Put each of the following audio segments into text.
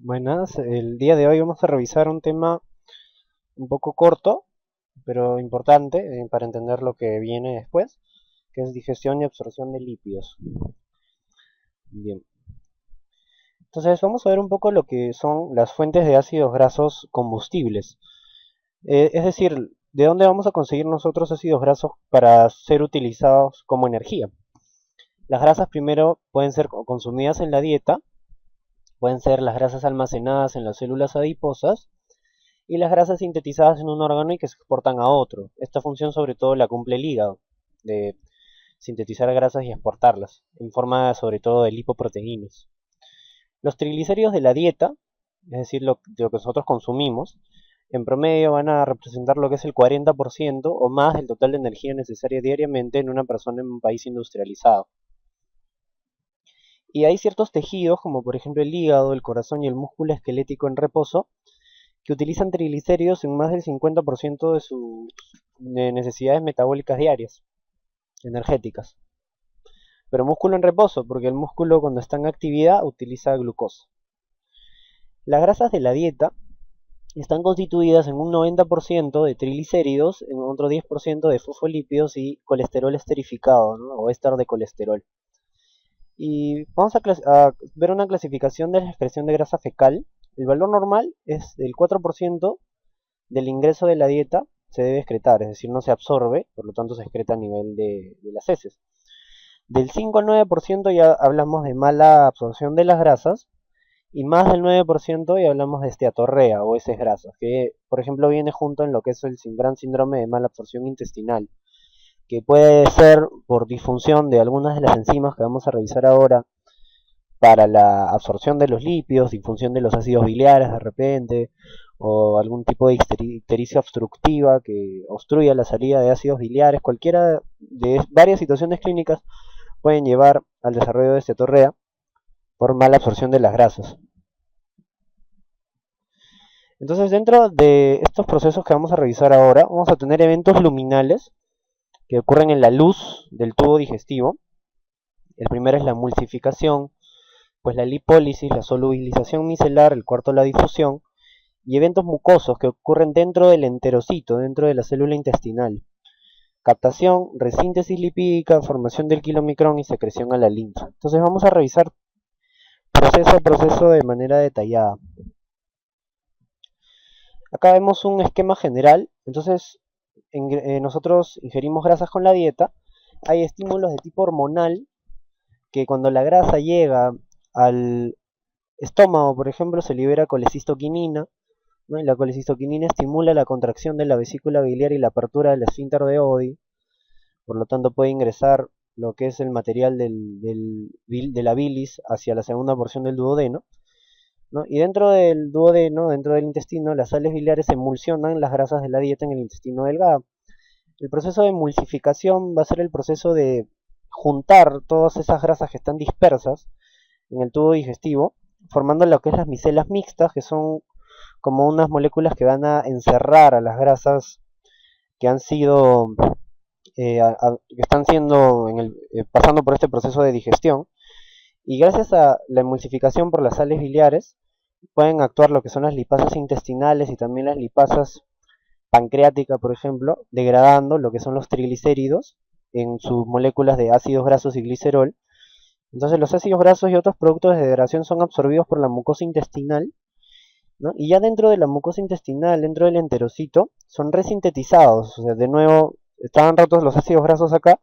Buenas, el día de hoy vamos a revisar un tema un poco corto, pero importante para entender lo que viene después, que es digestión y absorción de lípidos. Bien, entonces vamos a ver un poco lo que son las fuentes de ácidos grasos combustibles. Es decir, de dónde vamos a conseguir nosotros ácidos grasos para ser utilizados como energía. Las grasas primero pueden ser consumidas en la dieta, pueden ser las grasas almacenadas en las células adiposas y las grasas sintetizadas en un órgano y que se exportan a otro. Esta función sobre todo la cumple el hígado, de sintetizar grasas y exportarlas, en forma sobre todo de lipoproteínas. Los triglicéridos de la dieta, es decir, lo que nosotros consumimos, en promedio van a representar lo que es el 40% o más del total de energía necesaria diariamente en una persona en un país industrializado. Y hay ciertos tejidos, como por ejemplo el hígado, el corazón y el músculo esquelético en reposo, que utilizan triglicéridos en más del 50% de sus necesidades metabólicas diarias, energéticas. Pero músculo en reposo, porque el músculo cuando está en actividad utiliza glucosa. Las grasas de la dieta están constituidas en un 90% de triglicéridos, en otro 10% de fosfolípidos y colesterol esterificado, ¿no? O éster de colesterol. Y vamos a ver una clasificación de la expresión de grasa fecal. El valor normal es el 4% del ingreso de la dieta se debe excretar, es decir, no se absorbe, por lo tanto se excreta a nivel de las heces. Del 5 al 9% ya hablamos de mala absorción de las grasas, y más del 9% ya hablamos de esteatorrea o heces grasas, que por ejemplo viene junto en lo que es el gran síndrome de mala absorción intestinal, que puede ser por disfunción de algunas de las enzimas que vamos a revisar ahora para la absorción de los lípidos, disfunción de los ácidos biliares de repente, o algún tipo de ictericia obstructiva que obstruya la salida de ácidos biliares. Cualquiera de varias situaciones clínicas pueden llevar al desarrollo de esteatorrea por mala absorción de las grasas. Entonces, dentro de estos procesos que vamos a revisar ahora, vamos a tener eventos luminales que ocurren en la luz del tubo digestivo. El primero es la emulsificación, pues la lipólisis, la solubilización micelar, el cuarto la difusión, y eventos mucosos que ocurren dentro del enterocito, dentro de la célula intestinal. Captación, resíntesis lipídica, formación del kilomicrón y secreción a la linfa. Entonces vamos a revisar proceso a proceso de manera detallada. Acá vemos un esquema general. Entonces nosotros ingerimos grasas con la dieta. Hay estímulos de tipo hormonal que cuando la grasa llega al estómago, por ejemplo, se libera colecistoquinina, ¿no? Y la colecistoquinina estimula la contracción de la vesícula biliar y la apertura del esfínter de Oddi, por lo tanto puede ingresar lo que es el material de la bilis hacia la segunda porción del duodeno, ¿no? Y dentro del duodeno, dentro del intestino, las sales biliares emulsionan las grasas de la dieta en el intestino delgado. El proceso de emulsificación va a ser el proceso de juntar todas esas grasas que están dispersas en el tubo digestivo, formando lo que es las micelas mixtas, que son como unas moléculas que van a encerrar a las grasas que han sido que están siendo pasando por este proceso de digestión, y gracias a la emulsificación por las sales biliares pueden actuar lo que son las lipasas intestinales y también las lipasas pancreáticas, por ejemplo, degradando lo que son los triglicéridos en sus moléculas de ácidos grasos y glicerol. Entonces los ácidos grasos y otros productos de degradación son absorbidos por la mucosa intestinal, ¿no? Y ya dentro de la mucosa intestinal, dentro del enterocito, son resintetizados. O sea, de nuevo, estaban rotos los ácidos grasos acá,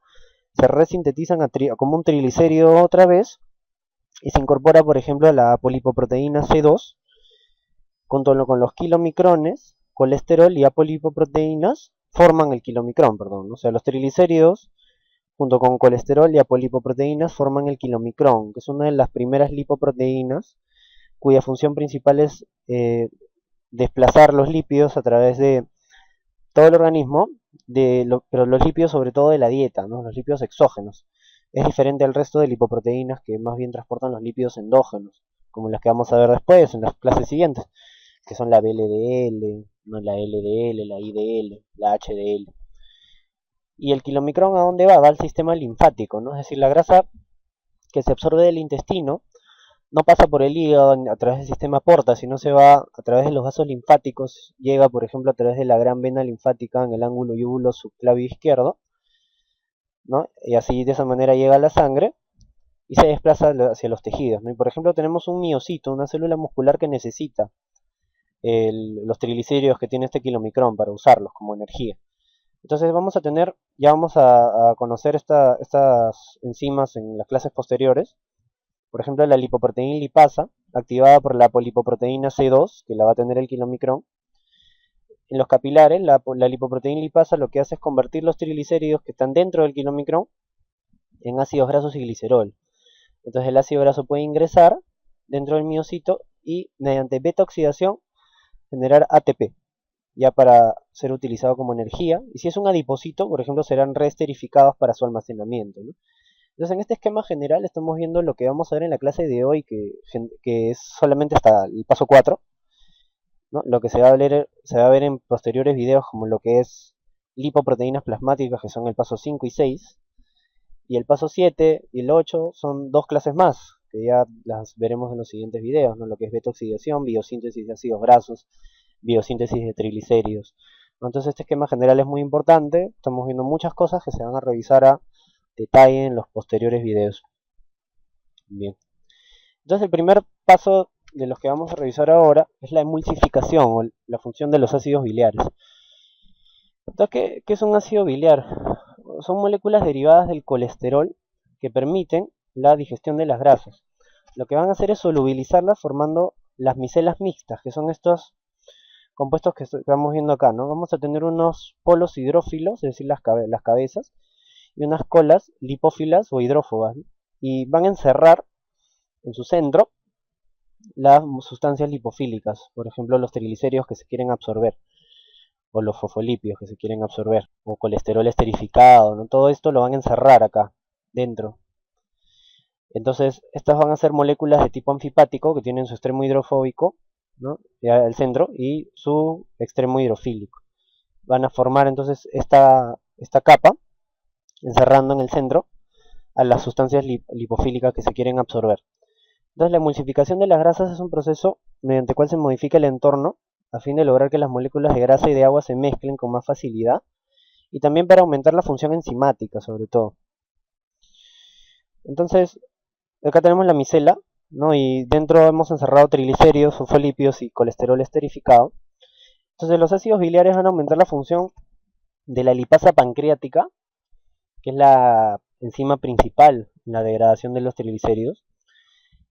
se resintetizan como un triglicérido otra vez y se incorpora, por ejemplo, a la apolipoproteína C2, junto con los kilomicrones, colesterol y apolipoproteínas forman el kilomicrón, perdón. O sea, los triglicéridos junto con colesterol y apolipoproteínas forman el kilomicrón, que es una de las primeras lipoproteínas cuya función principal es desplazar los lípidos a través de todo el organismo, pero los lípidos sobre todo de la dieta, ¿no? Los lípidos exógenos. Es diferente al resto de lipoproteínas que más bien transportan los lípidos endógenos, como las que vamos a ver después en las clases siguientes, que son la VLDL, ¿no? La LDL, la IDL, la HDL. Y el kilomicrón, ¿a dónde va? Va al sistema linfático, ¿no? Es decir, la grasa que se absorbe del intestino no pasa por el hígado a través del sistema porta, sino se va a través de los vasos linfáticos, llega por ejemplo a través de la gran vena linfática en el ángulo yúbulo subclavio izquierdo, ¿no? Y así de esa manera llega a la sangre y se desplaza hacia los tejidos, ¿no? Y por ejemplo tenemos un miocito, una célula muscular que necesita los triglicéridos que tiene este kilomicrón para usarlos como energía. Entonces vamos a tener, ya vamos a conocer estas enzimas en las clases posteriores. Por ejemplo, la lipoproteína lipasa, activada por la polipoproteína C2, que la va a tener el kilomicrón. En los capilares, la lipoproteína lipasa lo que hace es convertir los triglicéridos que están dentro del kilomicrón en ácidos grasos y glicerol. Entonces el ácido graso puede ingresar dentro del miocito y mediante beta oxidación generar ATP, ya para ser utilizado como energía. Y si es un adipocito, por ejemplo, serán reesterificados para su almacenamiento, ¿no? Entonces, en este esquema general estamos viendo lo que vamos a ver en la clase de hoy, que es solamente hasta el paso 4, ¿no? Lo que se va a ver en posteriores videos, como lo que es lipoproteínas plasmáticas, que son el paso 5 y 6, y el paso 7 y el 8 son dos clases más, que ya las veremos en los siguientes videos, ¿no? Lo que es beta-oxidación, biosíntesis de ácidos grasos, biosíntesis de triglicéridos. Entonces este esquema general es muy importante, estamos viendo muchas cosas que se van a revisar a detalle en los posteriores videos. Bien. Entonces el primer paso de los que vamos a revisar ahora es la emulsificación o la función de los ácidos biliares. Entonces, ¿qué es un ácido biliar? Son moléculas derivadas del colesterol que permiten la digestión de las grasas. Lo que van a hacer es solubilizarlas formando las micelas mixtas, que son estos compuestos que estamos viendo acá, ¿no? Vamos a tener unos polos hidrófilos, es decir, las cabezas, y unas colas lipófilas o hidrófobas, ¿no? Y van a encerrar en su centro las sustancias lipofílicas, por ejemplo los triglicéridos que se quieren absorber, o los fosfolípidos que se quieren absorber, o colesterol esterificado, ¿no? Todo esto lo van a encerrar acá, dentro. Entonces, estas van a ser moléculas de tipo anfipático que tienen su extremo hidrofóbico, ¿no? Al centro, y su extremo hidrofílico. Van a formar entonces esta capa, encerrando en el centro a las sustancias lipofílicas que se quieren absorber. Entonces, la emulsificación de las grasas es un proceso mediante el cual se modifica el entorno a fin de lograr que las moléculas de grasa y de agua se mezclen con más facilidad y también para aumentar la función enzimática, sobre todo. Entonces, acá tenemos la micela, ¿no? Y dentro hemos encerrado triglicéridos, fosfolípidos y colesterol esterificado. Entonces, los ácidos biliares van a aumentar la función de la lipasa pancreática, que es la enzima principal en la degradación de los triglicéridos,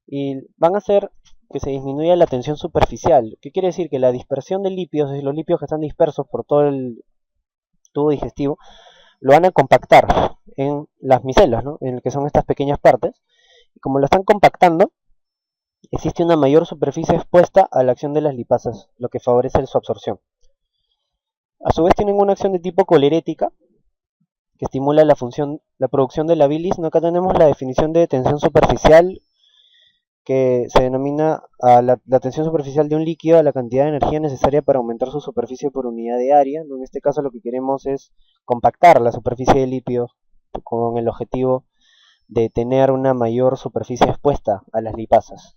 y van a hacer que se disminuya la tensión superficial. ¿Qué quiere decir? Que la dispersión de lípidos, es decir, los lípidos que están dispersos por todo el tubo digestivo, lo van a compactar en las micelas, ¿no? En el que son estas pequeñas partes. Y como lo están compactando, existe una mayor superficie expuesta a la acción de las lipasas, lo que favorece su absorción. A su vez tienen una acción de tipo colerética, que estimula la producción de la bilis. ¿No? Acá tenemos la definición de tensión superficial, que se denomina a la tensión superficial de un líquido a la cantidad de energía necesaria para aumentar su superficie por unidad de área, ¿no? En este caso lo que queremos es compactar la superficie del lípido con el objetivo de tener una mayor superficie expuesta a las lipasas.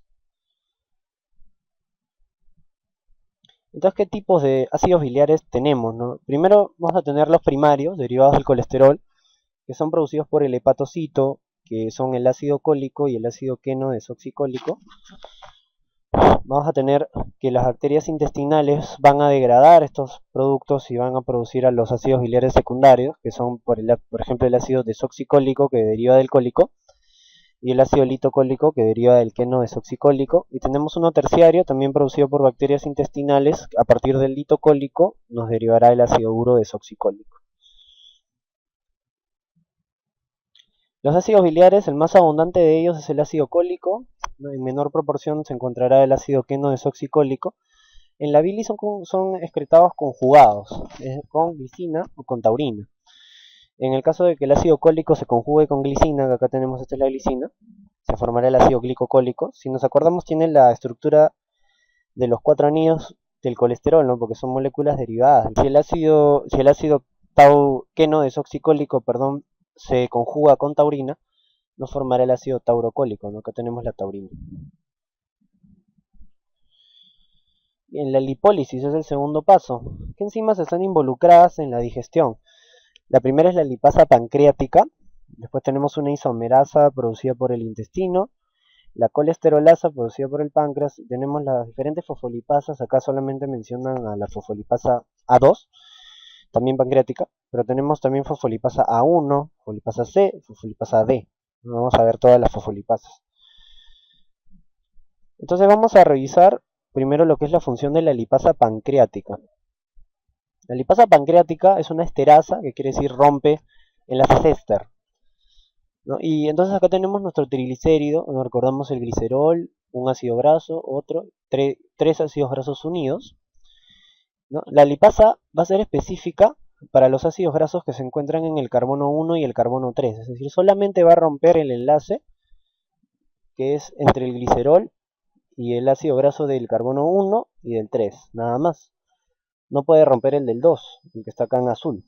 Entonces, ¿qué tipos de ácidos biliares tenemos, no? Primero vamos a tener los primarios, derivados del colesterol, que son producidos por el hepatocito, que son el ácido cólico y el ácido queno desoxicólico. Vamos a tener que las bacterias intestinales van a degradar estos productos y van a producir a los ácidos biliares secundarios, que son, por ejemplo, el ácido desoxicólico, que deriva del cólico, y el ácido litocólico, que deriva del queno desoxicólico. Y tenemos uno terciario, también producido por bacterias intestinales. A partir del litocólico nos derivará el ácido uro desoxicólico. Los ácidos biliares, el más abundante de ellos es el ácido cólico, ¿no? En menor proporción se encontrará el ácido queno desoxicólico. En la bilis son excretados conjugados, con glicina o con taurina. En el caso de que el ácido cólico se conjugue con glicina, que acá tenemos esta es la glicina, se formará el ácido glicocólico. Si nos acordamos, tiene la estructura de los 4 anillos del colesterol, ¿no? Porque son moléculas derivadas. Si el ácido queno desoxicólico, perdón, se conjuga con taurina, nos formará el ácido taurocólico, ¿no? Acá tenemos la taurina. Bien, la lipólisis es el segundo paso. ¿Qué enzimas están involucradas en la digestión? La primera es la lipasa pancreática, después tenemos una isomerasa producida por el intestino, la colesterolasa producida por el páncreas, tenemos las diferentes fosfolipasas, acá solamente mencionan a la fosfolipasa A2, también pancreática, pero tenemos también fosfolipasa A1, fosfolipasa C, fosfolipasa D. Vamos a ver todas las fosfolipasas. Entonces vamos a revisar primero lo que es la función de la lipasa pancreática. La lipasa pancreática es una esterasa, que quiere decir rompe enlaces éster, ¿no? Y entonces acá tenemos nuestro triglicérido, nos recordamos el glicerol, un ácido graso, otro, tres ácidos grasos unidos, ¿no? La lipasa va a ser específica para los ácidos grasos que se encuentran en el carbono 1 y el carbono 3, es decir, solamente va a romper el enlace que es entre el glicerol y el ácido graso del carbono 1 y del 3, nada más. No puede romper el del 2, el que está acá en azul.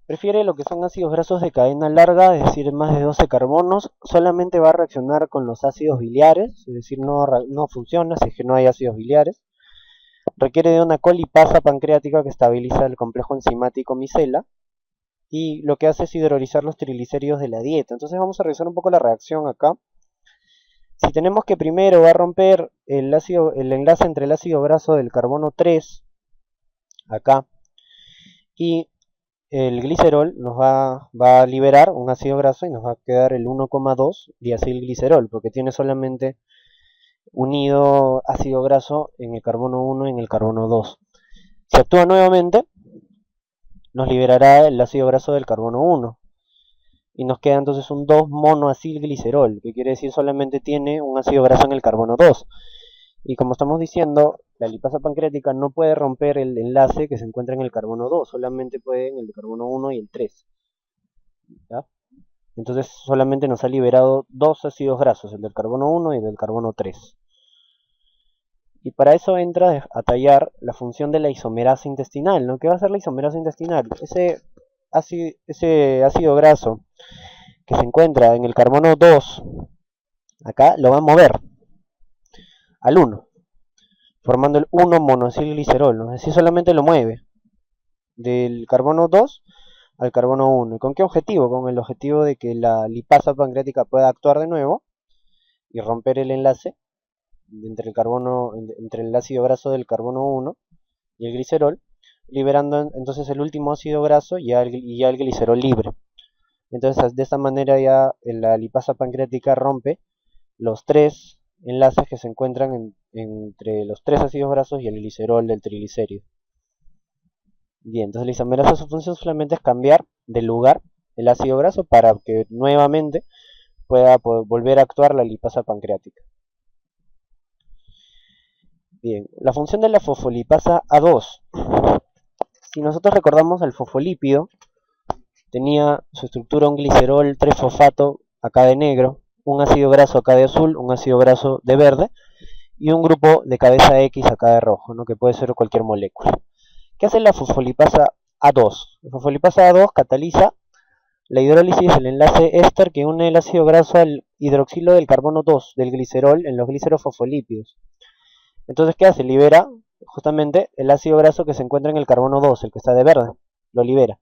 Prefiere lo que son ácidos grasos de cadena larga, es decir, más de 12 carbonos. Solamente va a reaccionar con los ácidos biliares, es decir, no funciona si es que no hay ácidos biliares. Requiere de una colipasa pancreática que estabiliza el complejo enzimático micela. Y lo que hace es hidrolizar los triglicéridos de la dieta. Entonces vamos a revisar un poco la reacción acá. Si tenemos que primero va a romper el enlace entre el ácido graso del carbono 3, acá, y el glicerol va a liberar un ácido graso y nos va a quedar el 1,2 diacilglicerol, porque tiene solamente unido ácido graso en el carbono 1 y en el carbono 2. Si actúa nuevamente, nos liberará el ácido graso del carbono 1. Y nos queda entonces un 2-monoacilglicerol, que quiere decir solamente tiene un ácido graso en el carbono 2. Y como estamos diciendo, la lipasa pancreática no puede romper el enlace que se encuentra en el carbono 2, solamente puede en el carbono 1 y el 3. ¿Ya? Entonces solamente nos ha liberado dos ácidos grasos, el del carbono 1 y el del carbono 3. Y para eso entra a tallar la función de la isomerasa intestinal, ¿no? ¿Qué va a hacer la isomerasa intestinal? Ese ácido graso que se encuentra en el carbono 2, acá lo va a mover al 1, formando el 1-monoacilglicerol, ¿no? Es decir, solamente lo mueve del carbono 2 al carbono 1. ¿Y con qué objetivo? Con el objetivo de que la lipasa pancreática pueda actuar de nuevo y romper el enlace entre el ácido graso del carbono 1 y el glicerol, liberando entonces el último ácido graso y ya el glicerol libre. Entonces de esta manera ya la lipasa pancreática rompe los tres enlaces que se encuentran entre los tres ácidos grasos y el glicerol del triglicérido. Bien, entonces la isomerasa, su función solamente es cambiar de lugar el ácido graso para que nuevamente pueda volver a actuar la lipasa pancreática. Bien, la función de la fosfolipasa A2. Si nosotros recordamos el fosfolípido, tenía su estructura un glicerol 3-fosfato acá de negro, un ácido graso acá de azul, un ácido graso de verde y un grupo de cabeza X acá de rojo, ¿no? Que puede ser cualquier molécula. ¿Qué hace la fosfolipasa A2? La fosfolipasa A2 cataliza la hidrólisis del enlace éster que une el ácido graso al hidroxilo del carbono 2 del glicerol en los glicerofosfolípidos. Entonces, ¿qué hace? Libera justamente el ácido graso que se encuentra en el carbono 2, el que está de verde, lo libera,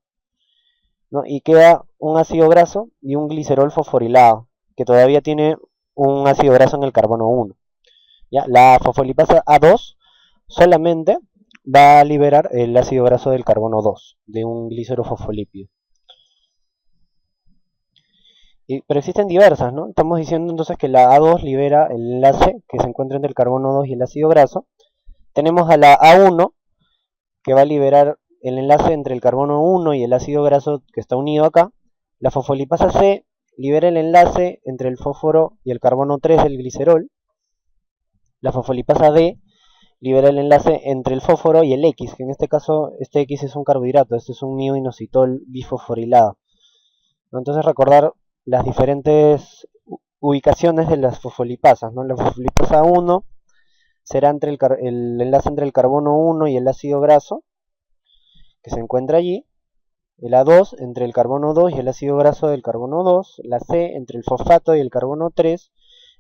¿no? Y queda un ácido graso y un glicerol fosforilado, que todavía tiene un ácido graso en el carbono 1. ¿Ya? La fosfolipasa A2 solamente va a liberar el ácido graso del carbono 2, de un glicerofosfolípido. Pero existen diversas, ¿no? Estamos diciendo entonces que la A2 libera el enlace que se encuentra entre el carbono 2 y el ácido graso. Tenemos a la A1 que va a liberar el enlace entre el carbono 1 y el ácido graso que está unido acá. La fosfolipasa C libera el enlace entre el fósforo y el carbono 3 del glicerol. La fosfolipasa D libera el enlace entre el fósforo y el X, que en este caso este X es un carbohidrato, este es un nioinositol bifosforilado. Entonces recordar las diferentes ubicaciones de las fosfolipasas, ¿no? La fosfolipasa 1 será el enlace entre el carbono 1 y el ácido graso, que se encuentra allí. El A2 entre el carbono 2 y el ácido graso del carbono 2. La C entre el fosfato y el carbono 3.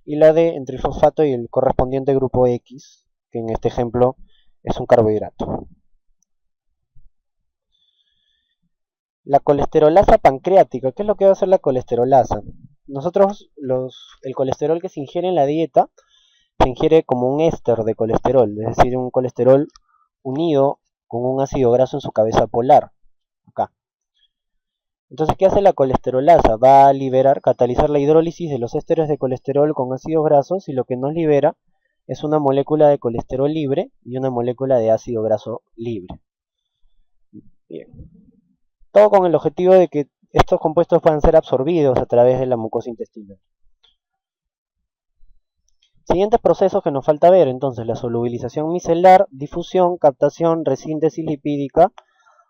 Y la D entre el fosfato y el correspondiente grupo X que en este ejemplo es un carbohidrato. La colesterolasa pancreática, ¿qué es lo que va a hacer la colesterolasa? Nosotros, el colesterol que se ingiere en la dieta, se ingiere como un éster de colesterol, es decir, un colesterol unido con un ácido graso en su cabeza polar, acá. Entonces, ¿qué hace la colesterolasa? Va a catalizar la hidrólisis de los ésteres de colesterol con ácidos grasos, y lo que nos libera es una molécula de colesterol libre y una molécula de ácido graso libre. Bien. Todo con el objetivo de que estos compuestos puedan ser absorbidos a través de la mucosa intestinal. Siguientes procesos que nos falta ver, entonces, la solubilización micelar, difusión, captación, resíntesis lipídica,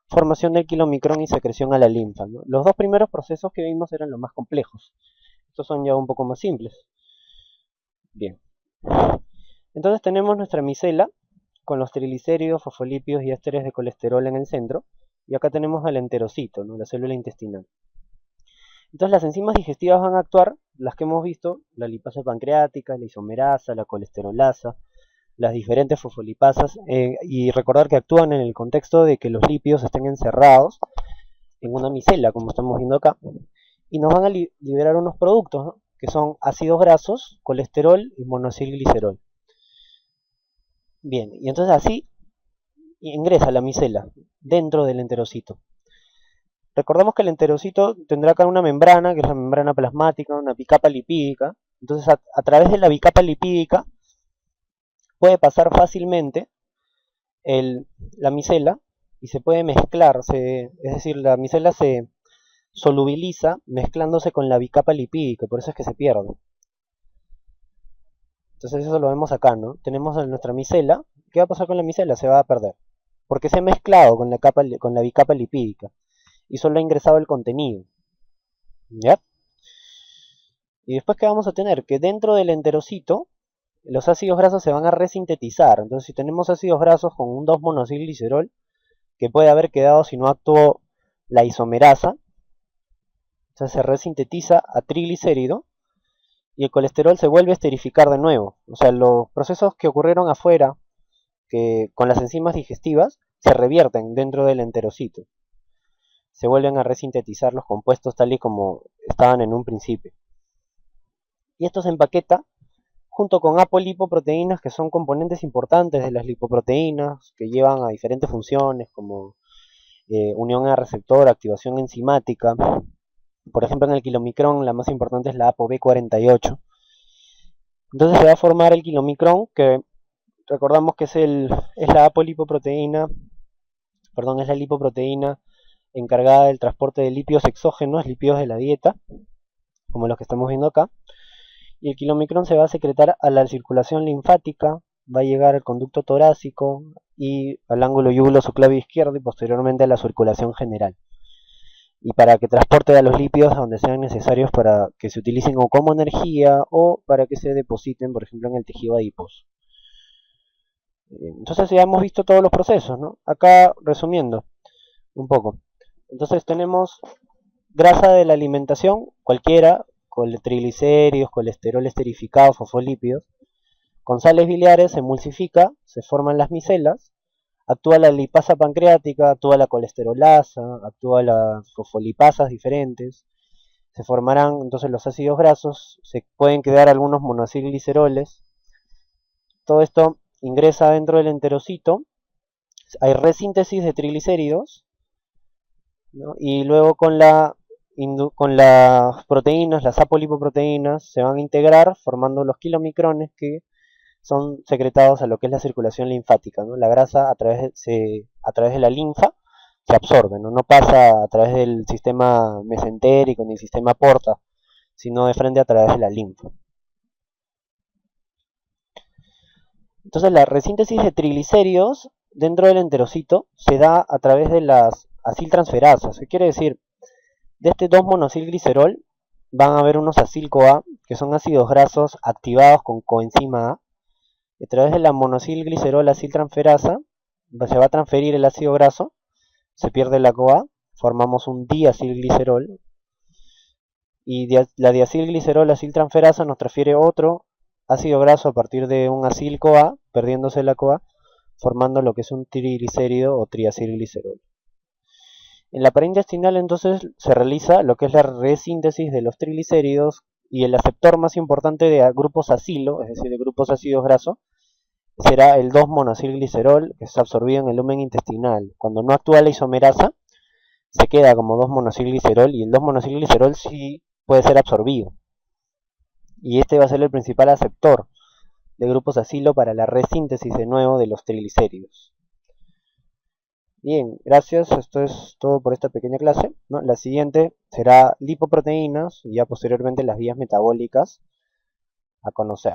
formación del kilomicrón y secreción a la linfa, ¿no? Los dos primeros procesos que vimos eran los más complejos. Estos son ya un poco más simples. Bien. Entonces tenemos nuestra micela con los triglicéridos, fosfolípidos y ésteres de colesterol en el centro. Y acá tenemos al enterocito, ¿no? La célula intestinal. Entonces las enzimas digestivas van a actuar, las que hemos visto, la lipasa pancreática, la isomerasa, la colesterolasa, las diferentes fosfolipasas, y recordar que actúan en el contexto de que los lípidos estén encerrados en una micela, como estamos viendo acá, y nos van a liberar unos productos, ¿no? Que son ácidos grasos, colesterol y monoacilglicerol. Bien, y entonces así ingresa la micela dentro del enterocito. Recordamos que el enterocito tendrá acá una membrana, que es la membrana plasmática, una bicapa lipídica. Entonces, a través de la bicapa lipídica puede pasar fácilmente la micela y se puede mezclar, es decir, la micela se solubiliza mezclándose con la bicapa lipídica, por eso es que se pierde. Entonces eso lo vemos acá, ¿no? Tenemos nuestra micela. ¿Qué va a pasar con la micela? Se va a perder, porque se ha mezclado con la bicapa lipídica y solo ha ingresado el contenido. ¿Ya? Y después, ¿qué vamos a tener? Que dentro del enterocito los ácidos grasos se van a resintetizar. Entonces, si tenemos ácidos grasos con un 2-monacilglicerol, que puede haber quedado si no actuó la isomerasa, entonces se resintetiza a triglicérido y el colesterol se vuelve a esterificar de nuevo. O sea, los procesos que ocurrieron afuera, que con las enzimas digestivas, se revierten dentro del enterocito. Se vuelven a resintetizar los compuestos tal y como estaban en un principio. Y esto se empaqueta junto con apolipoproteínas, que son componentes importantes de las lipoproteínas, que llevan a diferentes funciones como unión a receptor, activación enzimática. Por ejemplo, en el kilomicrón la más importante es la ApoB48. Entonces se va a formar el kilomicrón, que recordamos que es la apolipoproteína, perdón, es la lipoproteína encargada del transporte de lípidos exógenos, lípidos de la dieta, como los que estamos viendo acá. Y el kilomicrón se va a secretar a la circulación linfática, va a llegar al conducto torácico y al ángulo yugulo-subclavio izquierdo y posteriormente a la circulación general. Y para que transporte a los lípidos a donde sean necesarios para que se utilicen o como energía o para que se depositen, por ejemplo, en el tejido adiposo. Entonces ya hemos visto todos los procesos, ¿no? Acá resumiendo un poco. Entonces tenemos grasa de la alimentación, cualquiera, con triglicéridos, colesterol esterificado, fosfolípidos. Con sales biliares se emulsifica, se forman las micelas, actúa la lipasa pancreática, actúa la colesterolasa, actúa las fosfolipasas diferentes. Se formarán entonces los ácidos grasos, se pueden quedar algunos monoacilgliceroles. Todo esto ingresa dentro del enterocito. Hay resíntesis de triglicéridos, ¿no? Y luego con las proteínas, las apolipoproteínas, se van a integrar formando los kilomicrones que son secretados a lo que es la circulación linfática, ¿no? La grasa a través de la linfa se absorbe, ¿no? No pasa a través del sistema mesentérico ni el sistema porta, sino de frente a través de la linfa. Entonces la resíntesis de triglicéridos dentro del enterocito se da a través de las aciltransferasas. ¿Qué quiere decir? De este 2-monacilglicerol van a haber unos acil-CoA, que son ácidos grasos activados con coenzima A. Y a través de la monacilglicerol aciltransferasa se va a transferir el ácido graso, se pierde la CoA, formamos un diacilglicerol. Y la diacilglicerol aciltransferasa nos transfiere otro ácido graso a partir de un acil-CoA, perdiéndose la CoA, formando lo que es un triglicérido o triacilglicerol. En la pared intestinal entonces se realiza lo que es la resíntesis de los triglicéridos y el aceptor más importante de grupos acilo, es decir, de grupos ácidos grasos, será el 2-monacilglicerol, que es absorbido en el lumen intestinal. Cuando no actúa la isomerasa, se queda como 2-monacilglicerol y el 2-monacilglicerol sí puede ser absorbido. Y este va a ser el principal aceptor de grupos acilo para la resíntesis de nuevo de los triglicéridos. Bien, gracias. Esto es todo por esta pequeña clase, ¿no? La siguiente será lipoproteínas y ya posteriormente las vías metabólicas a conocer.